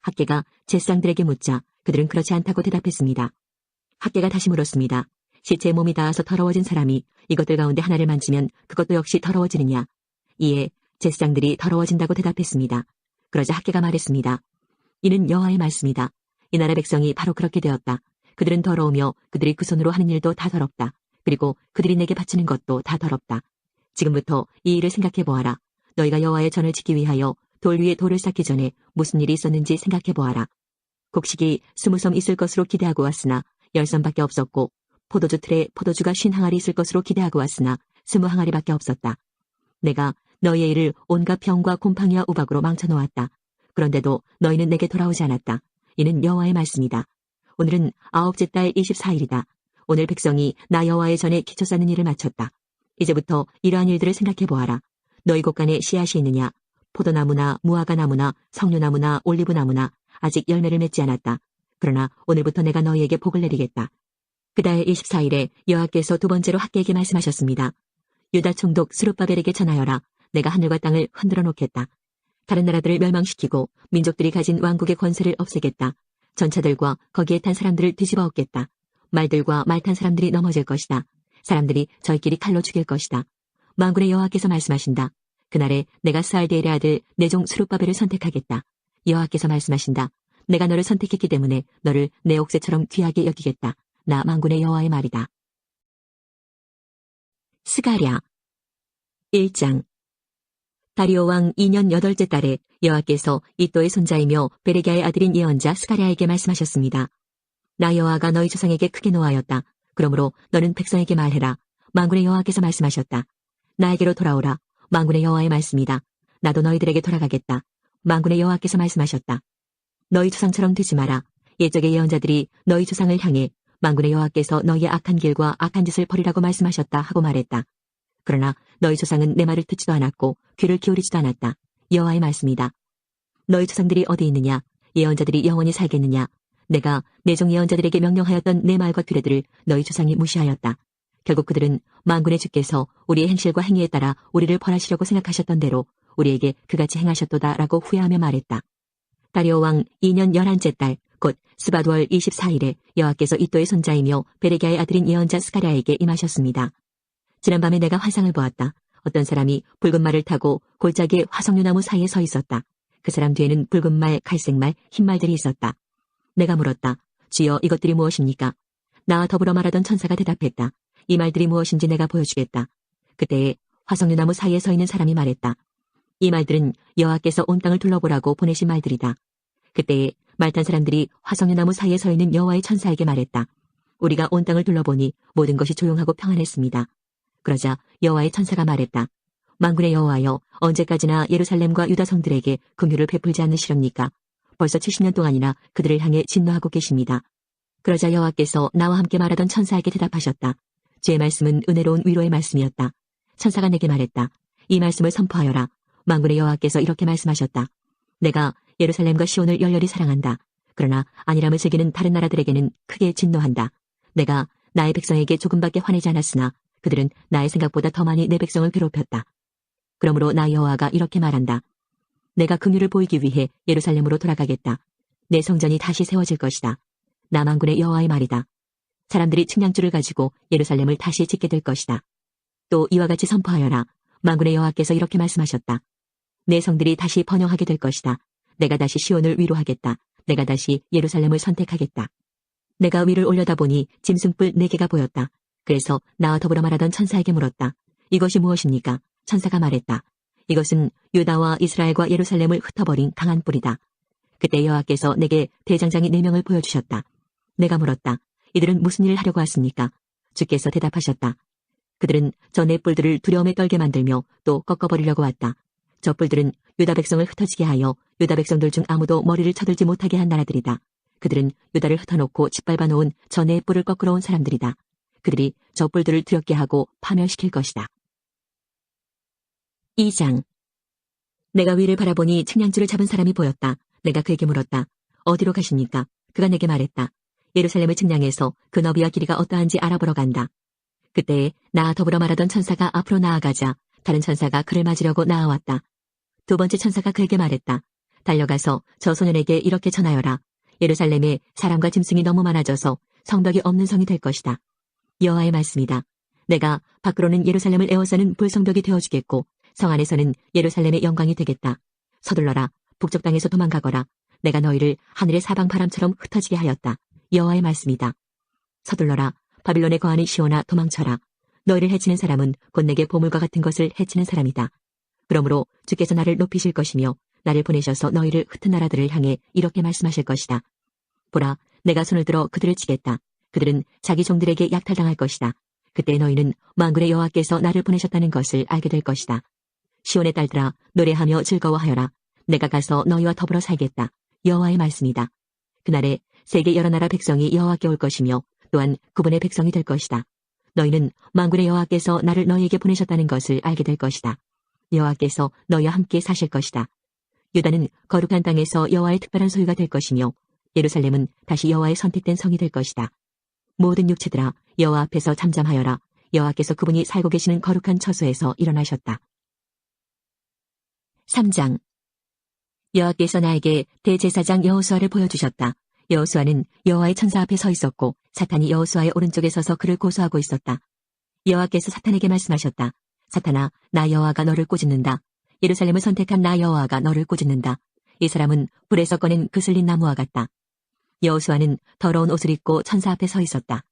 학개가 제사장들에게 묻자 그들은 그렇지 않다고 대답했습니다. 학개가 다시 물었습니다. 시체의 몸이 닿아서 더러워진 사람이 이것들 가운데 하나를 만지면 그것도 역시 더러워지느냐? 이에 제사장들이 더러워진다고 대답했습니다. 그러자 학개가 말했습니다. 이는 여호와의 말씀이다. 이 나라 백성이 바로 그렇게 되었다. 그들은 더러우며 그들이 그 손으로 하는 일도 다 더럽다. 그리고 그들이 내게 바치는 것도 다 더럽다. 지금부터 이 일을 생각해 보아라. 너희가 여호와의 전을 지기 위하여 돌 위에 돌을 쌓기 전에 무슨 일이 있었는지 생각해 보아라. 곡식이 20섬 있을 것으로 기대하고 왔으나 10섬밖에 없었고 포도주 틀에 포도주가 50항아리 있을 것으로 기대하고 왔으나 20항아리밖에 없었다. 내가 너희의 일을 온갖 병과 곰팡이와 우박으로 망쳐놓았다. 그런데도 너희는 내게 돌아오지 않았다. 이는 여호와의 말씀이다. 오늘은 9째 달 24일이다. 오늘 백성이 나 여호와의 전에 기초 쌓는 일을 마쳤다. 이제부터 이러한 일들을 생각해 보아라. 너희 곳간에 씨앗이 있느냐? 포도나무나 무화과나무나 석류나무나 올리브나무나 아직 열매를 맺지 않았다. 그러나 오늘부터 내가 너희에게 복을 내리겠다. 그달 24일에 여호와께서 두 번째로 학개에게 말씀하셨습니다. 유다 총독 스룹바벨에게 전하여라. 내가 하늘과 땅을 흔들어 놓겠다. 다른 나라들을 멸망시키고 민족들이 가진 왕국의 권세를 없애겠다. 전차들과 거기에 탄 사람들을 뒤집어 엎겠다. 말들과 말 탄 사람들이 넘어질 것이다. 사람들이 저희끼리 칼로 죽일 것이다. 만군의 여호와께서 말씀하신다. 그날에 내가 스알디엘의 아들 내 종 스룹바벨을 선택하겠다. 여호와께서 말씀하신다. 내가 너를 선택했기 때문에 너를 내 옥새처럼 귀하게 여기겠다. 나 만군의 여호와의 말이다. 스가랴 1장. 다리오 왕 2년 8째 달에 여호와께서 이또의 손자이며 베레기야의 아들인 예언자 스가랴에게 말씀하셨습니다. 나 여호와가 너희 조상에게 크게 노하였다. 그러므로 너는 백성에게 말해라. 만군의 여호와께서 말씀하셨다. 나에게로 돌아오라. 만군의 여호와의 말씀이다. 나도 너희들에게 돌아가겠다. 만군의 여호와께서 말씀하셨다. 너희 조상처럼 되지 마라. 옛적의 예언자들이 너희 조상을 향해 만군의 여호와께서 너희의 악한 길과 악한 짓을 버리라고 말씀하셨다 하고 말했다. 그러나 너희 조상은 내 말을 듣지도 않았고 귀를 기울이지도 않았다. 여호와의 말씀이다. 너희 조상들이 어디 있느냐? 예언자들이 영원히 살겠느냐? 내가 내 종 예언자들에게 명령하였던 내 말과 규례들을 너희 조상이 무시하였다. 결국 그들은 만군의 주께서 우리의 행실과 행위에 따라 우리를 벌하시려고 생각하셨던 대로 우리에게 그같이 행하셨도다라고 후회하며 말했다. 다리오 왕 2년 11째 달 곧 스바두월 24일에 여호와께서 이또의 손자이며 베레기야의 아들인 예언자 스가랴에게 임하셨습니다. 지난밤에 내가 환상을 보았다. 어떤 사람이 붉은 말을 타고 골짜기의 화석류나무 사이에 서 있었다. 그 사람 뒤에는 붉은 말, 갈색 말, 흰 말들이 있었다. 내가 물었다. 주여, 이것들이 무엇입니까? 나와 더불어 말하던 천사가 대답했다. 이 말들이 무엇인지 내가 보여주겠다. 그때에 화석류나무 사이에 서 있는 사람이 말했다. 이 말들은 여호와께서 온 땅을 둘러보라고 보내신 말들이다. 그때에 말탄 사람들이 화석류나무 사이에 서 있는 여호와의 천사에게 말했다. 우리가 온 땅을 둘러보니 모든 것이 조용하고 평안했습니다. 그러자 여호와의 천사가 말했다. 만군의 여호와여, 언제까지나 예루살렘과 유다 성들에게 긍휼을 베풀지 않으시렵니까? 벌써 70년 동안이나 그들을 향해 진노하고 계십니다. 그러자 여호와께서 나와 함께 말하던 천사에게 대답하셨다. 주의 말씀은 은혜로운 위로의 말씀이었다. 천사가 내게 말했다. 이 말씀을 선포하여라. 만군의 여호와께서 이렇게 말씀하셨다. 내가 예루살렘과 시온을 열렬히 사랑한다. 그러나 안일함을 즐기는 다른 나라들에게는 크게 진노한다. 내가 나의 백성에게 조금밖에 화내지 않았으나 그들은 나의 생각보다 더 많이 내 백성을 괴롭혔다. 그러므로 나 여호와가 이렇게 말한다. 내가 긍휼을 보이기 위해 예루살렘으로 돌아가겠다. 내 성전이 다시 세워질 것이다. 나 만군의 여호와의 말이다. 사람들이 측량줄을 가지고 예루살렘을 다시 짓게 될 것이다. 또 이와 같이 선포하여라. 만군의 여호와께서 이렇게 말씀하셨다. 내 성들이 다시 번영하게 될 것이다. 내가 다시 시온을 위로하겠다. 내가 다시 예루살렘을 선택하겠다. 내가 위를 올려다보니 짐승뿔 4개가 보였다. 그래서 나와 더불어 말하던 천사에게 물었다. 이것이 무엇입니까? 천사가 말했다. 이것은 유다와 이스라엘과 예루살렘을 흩어버린 강한 뿔이다. 그때 여호와께서 내게 대장장이 4명을 보여주셨다. 내가 물었다. 이들은 무슨 일을 하려고 왔습니까? 주께서 대답하셨다. 그들은 저 네 뿔들을 두려움에 떨게 만들며 또 꺾어버리려고 왔다. 저 뿔들은 유다 백성을 흩어지게 하여 유다 백성들 중 아무도 머리를 쳐들지 못하게 한 나라들이다. 그들은 유다를 흩어놓고 짓밟아 놓은 저 네 뿔을 꺾으러 온 사람들이다. 그들이 저 뿔들을 두렵게 하고 파멸시킬 것이다. 2장. 내가 위를 바라보니 측량줄을 잡은 사람이 보였다. 내가 그에게 물었다. 어디로 가십니까? 그가 내게 말했다. 예루살렘을 측량해서 그 너비와 길이가 어떠한지 알아보러 간다. 그때에 나와 더불어 말하던 천사가 앞으로 나아가자 다른 천사가 그를 맞으려고 나아왔다. 두 번째 천사가 그에게 말했다. 달려가서 저 소년에게 이렇게 전하여라. 예루살렘에 사람과 짐승이 너무 많아져서 성벽이 없는 성이 될 것이다. 여호와의 말씀이다. 내가 밖으로는 예루살렘을 에워싸는 불성벽이 되어주겠고 성 안에서는 예루살렘의 영광이 되겠다. 서둘러라. 북쪽 땅에서 도망가거라. 내가 너희를 하늘의 사방 바람처럼 흩어지게 하였다. 여호와의 말씀이다. 서둘러라. 바빌론에 거하는 시온아 도망쳐라. 너희를 해치는 사람은 곧 내게 보물과 같은 것을 해치는 사람이다. 그러므로 주께서 나를 높이실 것이며 나를 보내셔서 너희를 흩은 나라들을 향해 이렇게 말씀하실 것이다. 보라, 내가 손을 들어 그들을 치겠다. 그들은 자기 종들에게 약탈당할 것이다. 그때 너희는 만군의 여호와께서 나를 보내셨다는 것을 알게 될 것이다. 시온의 딸들아, 노래하며 즐거워하여라. 내가 가서 너희와 더불어 살겠다. 여호와의 말씀이다. 그날에 세계 여러 나라 백성이 여호와께 올 것이며 또한 그분의 백성이 될 것이다. 너희는 만군의 여호와께서 나를 너희에게 보내셨다는 것을 알게 될 것이다. 여호와께서 너희와 함께 사실 것이다. 유다는 거룩한 땅에서 여호와의 특별한 소유가 될 것이며 예루살렘은 다시 여호와의 선택된 성이 될 것이다. 모든 육체들아, 여호와 앞에서 잠잠하여라. 여호와께서 그분이 살고 계시는 거룩한 처소에서 일어나셨다. 3장. 여호와께서 나에게 대제사장 여호수아를 보여주셨다. 여호수아는 여호와의 천사 앞에 서 있었고 사탄이 여호수아의 오른쪽에 서서 그를 고소하고 있었다. 여호와께서 사탄에게 말씀하셨다. 사탄아, 나 여호와가 너를 꼬집는다. 예루살렘을 선택한 나 여호와가 너를 꼬집는다. 이 사람은 불에서 꺼낸 그슬린 나무와 같다. 여호수아는 더러운 옷을 입고 천사 앞에 서 있었다.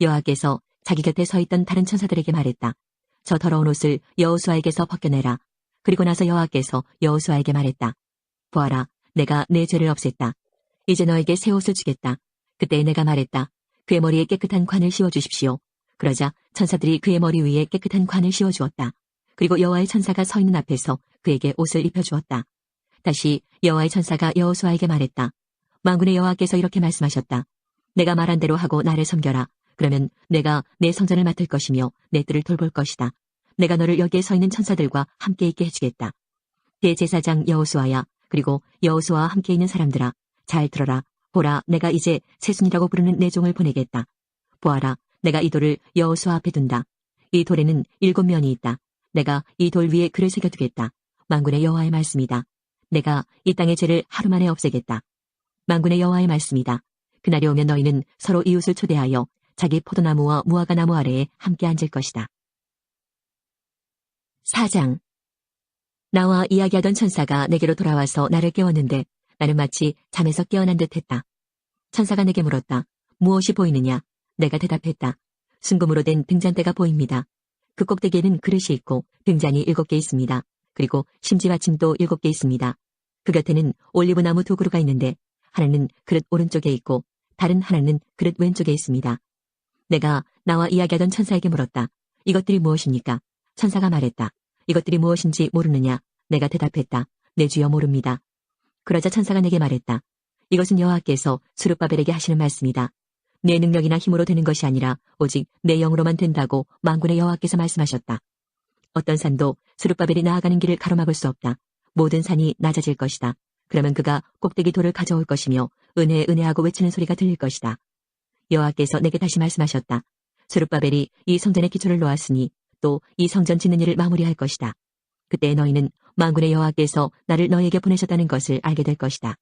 여호와께서 자기 곁에 서 있던 다른 천사들에게 말했다. 저 더러운 옷을 여호수아에게서 벗겨내라. 그리고 나서 여호와께서 여호수아에게 말했다. 보아라, 내가 내 죄를 없앴다. 이제 너에게 새 옷을 주겠다. 그때 내가 말했다. 그의 머리에 깨끗한 관을 씌워주십시오. 그러자 천사들이 그의 머리 위에 깨끗한 관을 씌워주었다. 그리고 여호와의 천사가 서 있는 앞에서 그에게 옷을 입혀주었다. 다시 여호와의 천사가 여호수아에게 말했다. 만군의 여호와께서 이렇게 말씀하셨다. 내가 말한 대로 하고 나를 섬겨라. 그러면 내가 내 성전을 맡을 것이며 내 뜰을 돌볼 것이다. 내가 너를 여기에 서 있는 천사들과 함께 있게 해주겠다. 대제사장 여호수아야, 그리고 여호수아와 함께 있는 사람들아, 잘 들어라. 보라, 내가 이제 세순이라고 부르는 내 종을 보내겠다. 보아라, 내가 이 돌을 여호수아 앞에 둔다. 이 돌에는 7면이 있다. 내가 이 돌 위에 글을 새겨두겠다. 만군의 여호와의 말씀이다. 내가 이 땅의 죄를 하루 만에 없애겠다. 만군의 여호와의 말씀이다. 그날이 오면 너희는 서로 이웃을 초대하여 자기 포도나무와 무화과 나무 아래에 함께 앉을 것이다. 4장. 나와 이야기하던 천사가 내게로 돌아와서 나를 깨웠는데 나는 마치 잠에서 깨어난 듯했다. 천사가 내게 물었다. 무엇이 보이느냐? 내가 대답했다. 순금으로 된 등잔대가 보입니다. 그 꼭대기에는 그릇이 있고 등잔이 7개 있습니다. 그리고 심지받침도 7개 있습니다. 그 곁에는 올리브나무 2그루가 있는데 하나는 그릇 오른쪽에 있고 다른 하나는 그릇 왼쪽에 있습니다. 내가 나와 이야기하던 천사에게 물었다. 이것들이 무엇입니까? 천사가 말했다. 이것들이 무엇인지 모르느냐? 내가 대답했다. 내 주여 모릅니다. 그러자 천사가 내게 말했다. 이것은 여호와께서 스룹바벨에게 하시는 말씀이다. 내 능력이나 힘으로 되는 것이 아니라 오직 내 영으로만 된다고 만군의 여호와께서 말씀하셨다. 어떤 산도 스룹바벨이 나아가는 길을 가로막을 수 없다. 모든 산이 낮아질 것이다. 그러면 그가 꼭대기 돌을 가져올 것이며 은혜 은혜하고 외치는 소리가 들릴 것이다. 여호와께서 내게 다시 말씀하셨다. 스룹바벨이 이 성전의 기초를 놓았으니 또 이 성전 짓는 일을 마무리할 것이다. 그때 너희는 만군의 여호와께서 나를 너희에게 보내셨다는 것을 알게 될 것이다.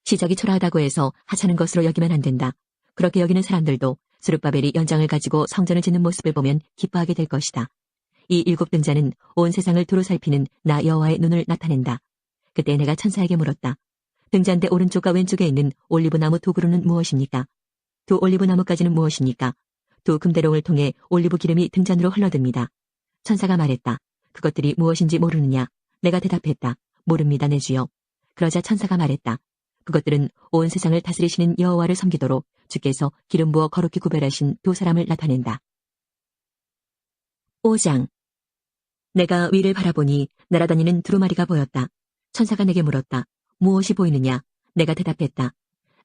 시작이 초라하다고 해서 하찮은 것으로 여기면 안 된다. 그렇게 여기는 사람들도 스룹바벨이 연장을 가지고 성전을 짓는 모습을 보면 기뻐하게 될 것이다. 이 7등자는 온 세상을 두루 살피는 나 여호와의 눈을 나타낸다. 그때 내가 천사에게 물었다. 등잔대 오른쪽과 왼쪽에 있는 올리브나무 2그루는 무엇입니까? 2 올리브나무까지는 무엇입니까? 2 금대롱을 통해 올리브 기름이 등잔으로 흘러듭니다. 천사가 말했다. 그것들이 무엇인지 모르느냐? 내가 대답했다. 모릅니다, 내 주여. 그러자 천사가 말했다. 그것들은 온 세상을 다스리시는 여호와를 섬기도록 주께서 기름 부어 거룩히 구별하신 2 사람을 나타낸다. 5장. 내가 위를 바라보니 날아다니는 두루마리가 보였다. 천사가 내게 물었다. 무엇이 보이느냐? 내가 대답했다.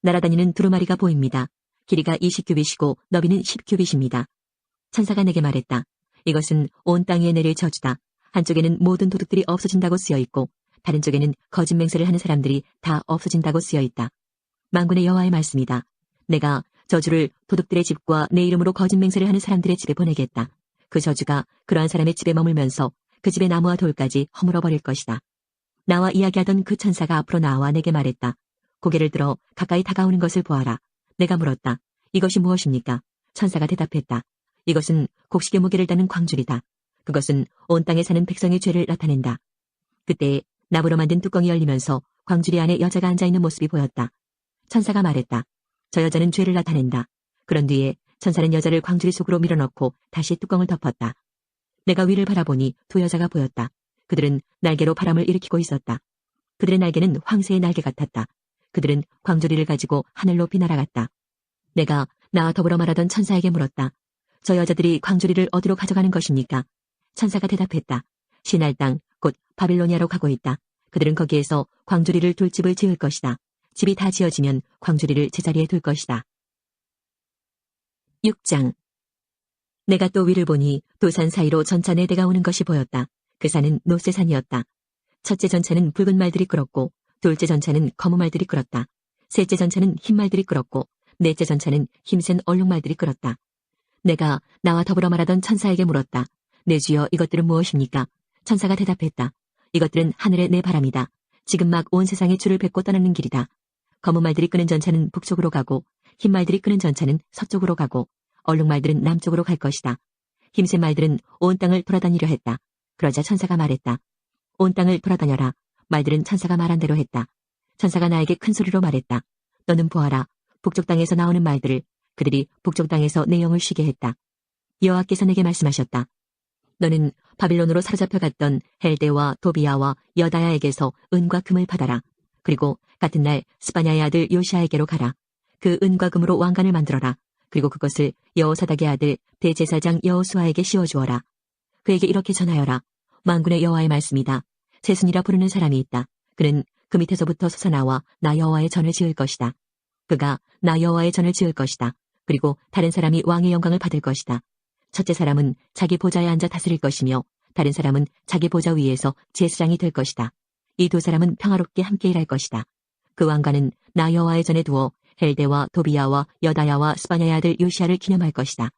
날아다니는 두루마리가 보입니다. 길이가 20규빗이고 너비는 10규빗입니다. 천사가 내게 말했다. 이것은 온 땅 위에 내릴 저주다. 한쪽에는 모든 도둑들이 없어진다고 쓰여 있고 다른 쪽에는 거짓 맹세를 하는 사람들이 다 없어진다고 쓰여 있다. 만군의 여호와의 말씀이다. 내가 저주를 도둑들의 집과 내 이름으로 거짓 맹세를 하는 사람들의 집에 보내겠다. 그 저주가 그러한 사람의 집에 머물면서 그 집의 나무와 돌까지 허물어 버릴 것이다. 나와 이야기하던 그 천사가 앞으로 나와 내게 말했다. 고개를 들어 가까이 다가오는 것을 보아라. 내가 물었다. 이것이 무엇입니까? 천사가 대답했다. 이것은 곡식의 무게를 다는 광줄이다. 그것은 온 땅에 사는 백성의 죄를 나타낸다. 그때 나무로 만든 뚜껑이 열리면서 광주리 안에 여자가 앉아있는 모습이 보였다. 천사가 말했다. 저 여자는 죄를 나타낸다. 그런 뒤에 천사는 여자를 광주리 속으로 밀어넣고 다시 뚜껑을 덮었다. 내가 위를 바라보니 두 여자가 보였다. 그들은 날개로 바람을 일으키고 있었다. 그들의 날개는 황새의 날개 같았다. 그들은 광주리를 가지고 하늘 높이 날아갔다. 내가 나와 더불어 말하던 천사에게 물었다. 저 여자들이 광주리를 어디로 가져가는 것입니까? 천사가 대답했다. 시날 땅, 곧 바빌로니아로 가고 있다. 그들은 거기에서 광주리를 둘 집을 지을 것이다. 집이 다 지어지면 광주리를 제자리에 둘 것이다. 6장. 내가 또 위를 보니 두 산 사이로 전차 4대가 오는 것이 보였다. 그 산은 노새산이었다. 첫째 전차는 붉은 말들이 끌었고 둘째 전차는 검은 말들이 끌었다. 셋째 전차는 흰 말들이 끌었고 넷째 전차는 힘센 얼룩말들이 끌었다. 내가 나와 더불어 말하던 천사에게 물었다. 내 주여, 이것들은 무엇입니까? 천사가 대답했다. 이것들은 하늘의 내 바람이다. 지금 막 온 세상에 줄을 뱉고 떠나는 길이다. 검은 말들이 끄는 전차는 북쪽으로 가고 흰 말들이 끄는 전차는 서쪽으로 가고 얼룩말들은 남쪽으로 갈 것이다. 힘센 말들은 온 땅을 돌아다니려 했다. 그러자 천사가 말했다. 온 땅을 돌아다녀라. 말들은 천사가 말한 대로 했다. 천사가 나에게 큰 소리로 말했다. 너는 보아라. 북쪽 땅에서 나오는 말들을 그들이 북쪽 땅에서 내 영을 쉬게 했다. 여호와께서 내게 말씀하셨다. 너는 바빌론으로 사로잡혀 갔던 헬데와 도비야와 여다야에게서 은과 금을 받아라. 그리고 같은 날 스바냐의 아들 요시아에게로 가라. 그 은과 금으로 왕관을 만들어라. 그리고 그것을 여호사닥의 아들 대제사장 여호수아에게 씌워주어라. 그에게 이렇게 전하여라. 만군의 여호와의 말씀이다. 세순이라 부르는 사람이 있다. 그는 그 밑에서부터 솟아나와 나 여호와의 전을 지을 것이다. 그가 나 여호와의 전을 지을 것이다. 그리고 다른 사람이 왕의 영광을 받을 것이다. 첫째 사람은 자기 보좌에 앉아 다스릴 것이며 다른 사람은 자기 보좌 위에서 제사장이 될 것이다. 이 두 사람은 평화롭게 함께 일할 것이다. 그 왕관은 나 여호와의 전에 두어 헬데와 도비야와 여다야와 스바냐의 아들 요시아를 기념할 것이다.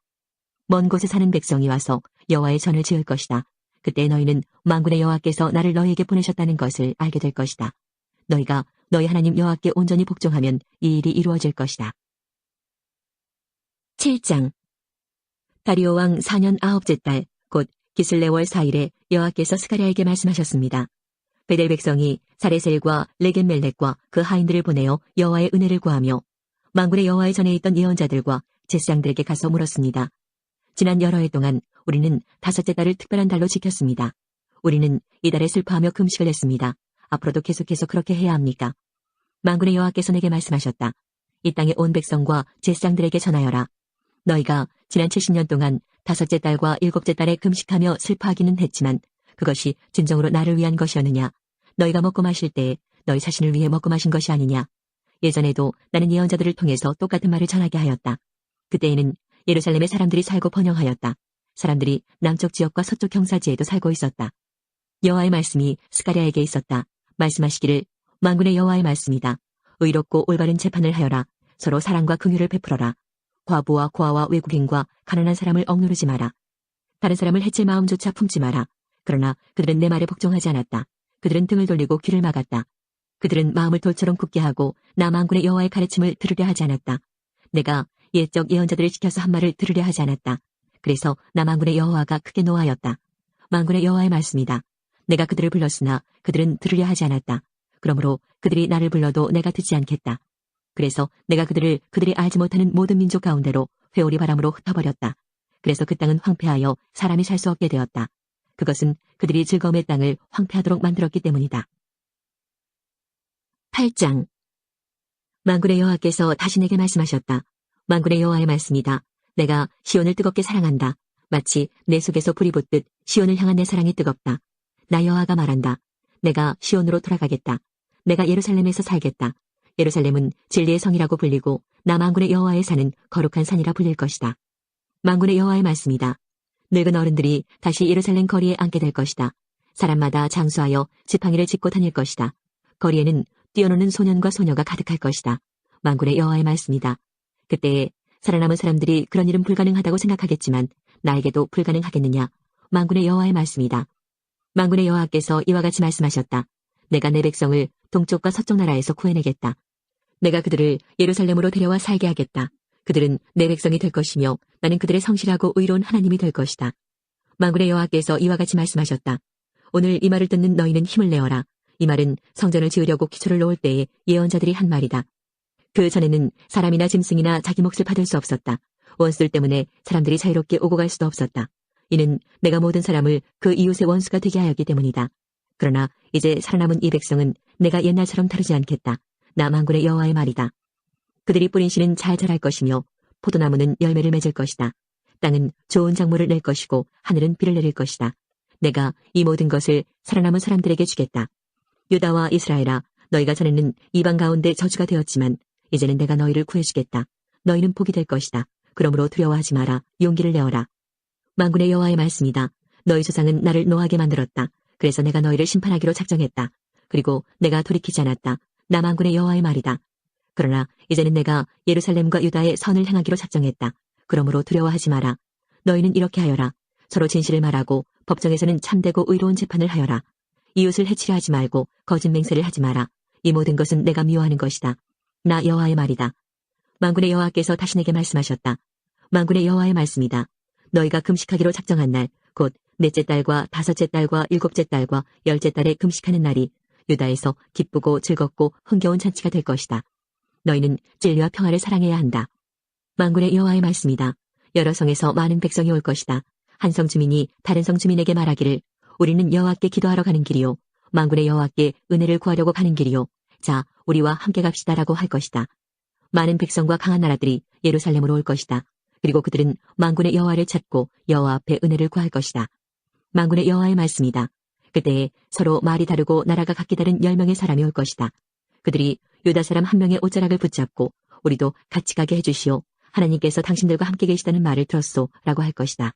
먼 곳에 사는 백성이 와서 여호와의 전을 지을 것이다. 그때 너희는 만군의 여호와께서 나를 너희에게 보내셨다는 것을 알게 될 것이다. 너희가 너희 하나님 여호와께 온전히 복종하면 이 일이 이루어질 것이다. 7장. 다리오 왕 4년 9째 달, 곧 기슬레월 4일에 여호와께서 스가랴에게 말씀하셨습니다. 베델 백성이 사레셀과 레겐멜렉과 그 하인들을 보내어 여호와의 은혜를 구하며 만군의 여호와의 전에 있던 예언자들과 제사장들에게 가서 물었습니다. 지난 여러 해 동안 우리는 5째 달을 특별한 달로 지켰습니다. 우리는 이 달에 슬퍼하며 금식을 했습니다. 앞으로도 계속해서 그렇게 해야 합니까? 만군의 여호와께서 내게 말씀하셨다. 이 땅의 온 백성과 제사장들에게 전하여라. 너희가 지난 70년 동안 5째 달과 7째 달에 금식하며 슬퍼하기는 했지만 그것이 진정으로 나를 위한 것이었느냐? 너희가 먹고 마실 때에 너희 자신을 위해 먹고 마신 것이 아니냐? 예전에도 나는 예언자들을 통해서 똑같은 말을 전하게 하였다. 그때에는 예루살렘에 사람들이 살고 번영하였다. 사람들이 남쪽 지역과 서쪽 경사지에도 살고 있었다. 여호와의 말씀이 스가랴에게 있었다. 말씀하시기를 만군의 여호와의 말씀이다. 의롭고 올바른 재판을 하여라. 서로 사랑과 긍휼을 베풀어라. 과부와 고아와 외국인과 가난한 사람을 억누르지 마라. 다른 사람을 해칠 마음조차 품지 마라. 그러나 그들은 내 말에 복종하지 않았다. 그들은 등을 돌리고 귀를 막았다. 그들은 마음을 돌처럼 굳게 하고 나 만군의 여호와의 가르침을 들으려 하지 않았다. 내가 옛적 예언자들을 지켜서 한 말을 들으려 하지 않았다. 그래서 나 만군의 여호와가 크게 노하였다. 만군의 여호와의 말씀이다. 내가 그들을 불렀으나 그들은 들으려 하지 않았다. 그러므로 그들이 나를 불러도 내가 듣지 않겠다. 그래서 내가 그들이 알지 못하는 모든 민족 가운데로 회오리 바람으로 흩어버렸다. 그래서 그 땅은 황폐하여 사람이 살 수 없게 되었다. 그것은 그들이 즐거움의 땅을 황폐하도록 만들었기 때문이다. 8장. 만군의 여호와께서 다시 내게 말씀하셨다. 만군의 여호와의 말씀이다. 내가 시온을 뜨겁게 사랑한다. 마치 내 속에서 불이 붙듯 시온을 향한 내 사랑이 뜨겁다. 나 여호와가 말한다. 내가 시온으로 돌아가겠다. 내가 예루살렘에서 살겠다. 예루살렘은 진리의 성이라고 불리고 나 만군의 여호와의 산은 거룩한 산이라 불릴 것이다. 만군의 여호와의 말씀이다. 늙은 어른들이 다시 예루살렘 거리에 앉게 될 것이다. 사람마다 장수하여 지팡이를 짚고 다닐 것이다. 거리에는 뛰어노는 소년과 소녀가 가득할 것이다. 만군의 여호와의 말씀이다. 그때에 살아남은 사람들이 그런 일은 불가능하다고 생각하겠지만 나에게도 불가능하겠느냐. 만군의 여호와의 말씀이다. 만군의 여호와께서 이와 같이 말씀하셨다. 내가 내 백성을 동쪽과 서쪽 나라에서 구해내겠다. 내가 그들을 예루살렘으로 데려와 살게 하겠다. 그들은 내 백성이 될 것이며 나는 그들의 성실하고 의로운 하나님이 될 것이다. 만군의 여호와께서 이와 같이 말씀하셨다. 오늘 이 말을 듣는 너희는 힘을 내어라. 이 말은 성전을 지으려고 기초를 놓을 때에 예언자들이 한 말이다. 그 전에는 사람이나 짐승이나 자기 몫을 받을 수 없었다. 원수들 때문에 사람들이 자유롭게 오고 갈 수도 없었다. 이는 내가 모든 사람을 그 이웃의 원수가 되게 하였기 때문이다. 그러나 이제 살아남은 이 백성은 내가 옛날처럼 다루지 않겠다. 나 만군의 여호와의 말이다. 그들이 뿌린 씨는 잘 자랄 것이며 포도나무는 열매를 맺을 것이다. 땅은 좋은 작물을 낼 것이고 하늘은 비를 내릴 것이다. 내가 이 모든 것을 살아남은 사람들에게 주겠다. 유다와 이스라엘아, 너희가 전에는 이방 가운데 저주가 되었지만 이제는 내가 너희를 구해주겠다. 너희는 복이 될 것이다. 그러므로 두려워하지 마라. 용기를 내어라. 만군의 여호와의 말씀이다. 너희 조상은 나를 노하게 만들었다. 그래서 내가 너희를 심판하기로 작정했다. 그리고 내가 돌이키지 않았다. 나 만군의 여호와의 말이다. 그러나 이제는 내가 예루살렘과 유다의 선을 행하기로 작정했다. 그러므로 두려워하지 마라. 너희는 이렇게 하여라. 서로 진실을 말하고 법정에서는 참되고 의로운 재판을 하여라. 이웃을 해치려 하지 말고 거짓 맹세를 하지 마라. 이 모든 것은 내가 미워하는 것이다. 나 여호와의 말이다. 만군의 여호와께서 다시 내게 말씀하셨다. 만군의 여호와의 말씀이다. 너희가 금식하기로 작정한 날, 곧 넷째 달과 다섯째 달과 일곱째 달과 열째 달에 금식하는 날이 유다에서 기쁘고 즐겁고 흥겨운 잔치가 될 것이다. 너희는 진리와 평화를 사랑해야 한다. 만군의 여호와의 말씀이다. 여러 성에서 많은 백성이 올 것이다. 한 성 주민이 다른 성 주민에게 말하기를 우리는 여호와께 기도하러 가는 길이요. 만군의 여호와께 은혜를 구하려고 가는 길이요. 자, 우리와 함께 갑시다라고 할 것이다. 많은 백성과 강한 나라들이 예루살렘으로 올 것이다. 그리고 그들은 만군의 여호와를 찾고 여호와 앞에 은혜를 구할 것이다. 만군의 여호와의 말씀이다. 그때에 서로 말이 다르고 나라가 각기 다른 10명의 사람이 올 것이다. 그들이 유다 사람 한 명의 옷자락을 붙잡고 우리도 같이 가게 해주시오. 하나님께서 당신들과 함께 계시다는 말을 들었소 라고 할 것이다.